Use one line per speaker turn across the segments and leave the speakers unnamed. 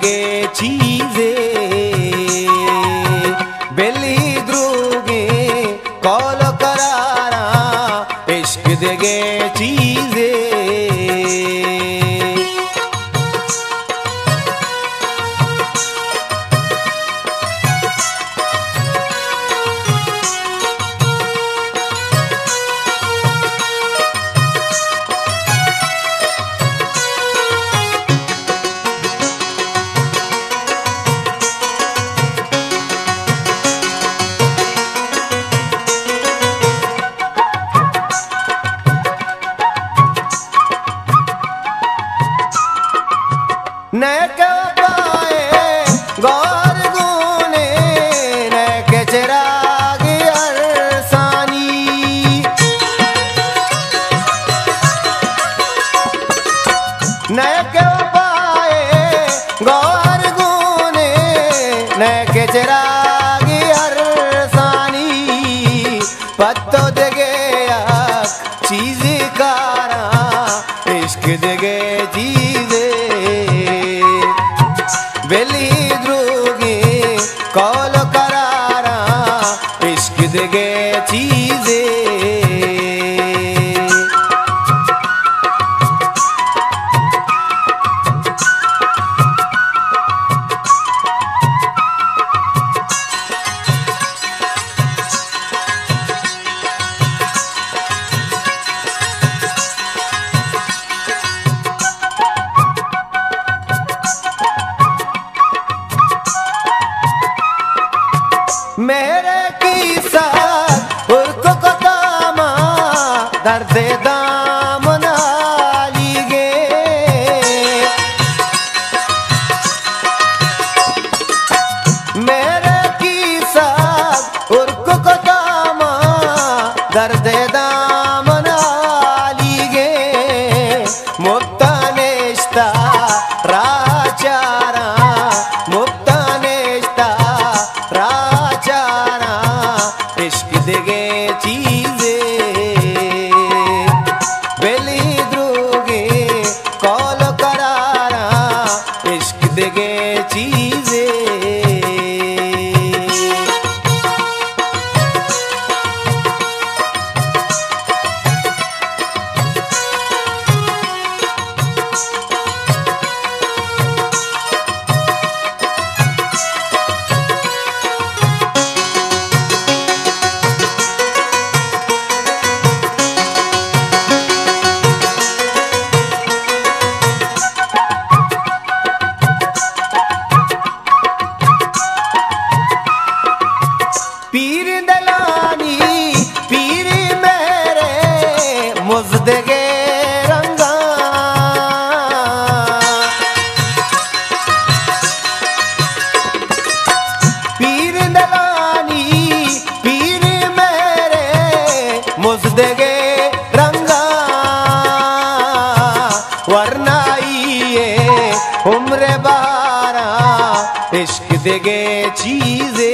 देगे चीजे बेली द्रूगे कौल करारा इश्क देगे चीजे न के पाए गौर गुने न के चिराग अरसानी न के पाए गौर गुने न के चिराग अरसानी पत्तो दगे चीज कारा इश्क दगे चीज़े बेली द्रूगी कौल करारा इश्क देगे चीजे मेरे की साथ उर्को को दामा दर्द दाम नालीगे मेरे की साथ उर्को को दामा दर्द दाम नालीगे मुक्ता नेश्ता राचारा मुक्ता नेश्ता इश्क देगे चीजे बेली द्रूगे कौल करारा इश्क देगे चीजे पीर दलानी पीर मेरे मुज़दगे रंगा पीर दलानी पीर मेरे मुज़दगे रंगा वरना ये उम्र बारा इश्क देगे चीजे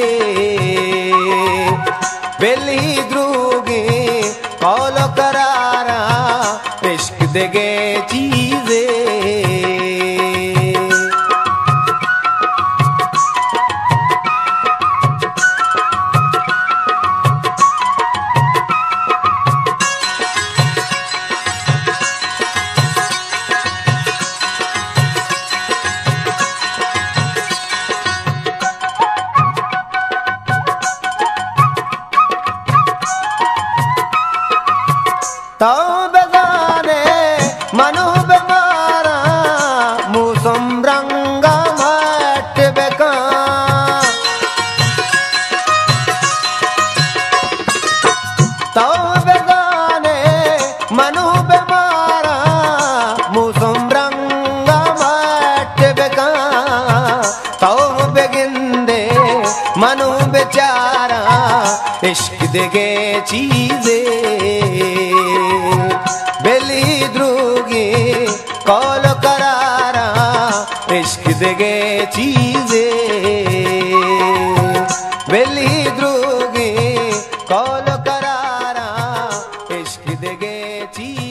बेली द्रूगे कौल करारा इश्क देगे चीजे तो बेगाने मनु बेमारा मूसम रंगा मट बेका तो बेगाने मनु बेमारा मूसम रंगा मट बेका तो बेगिंदे मनु बेचारा इश्क देगे चीजे बेली द्रूगी कौल करारा इश्क देगे चीजे बेली द्रूगी कौल करारा इश्क देगे चीजे।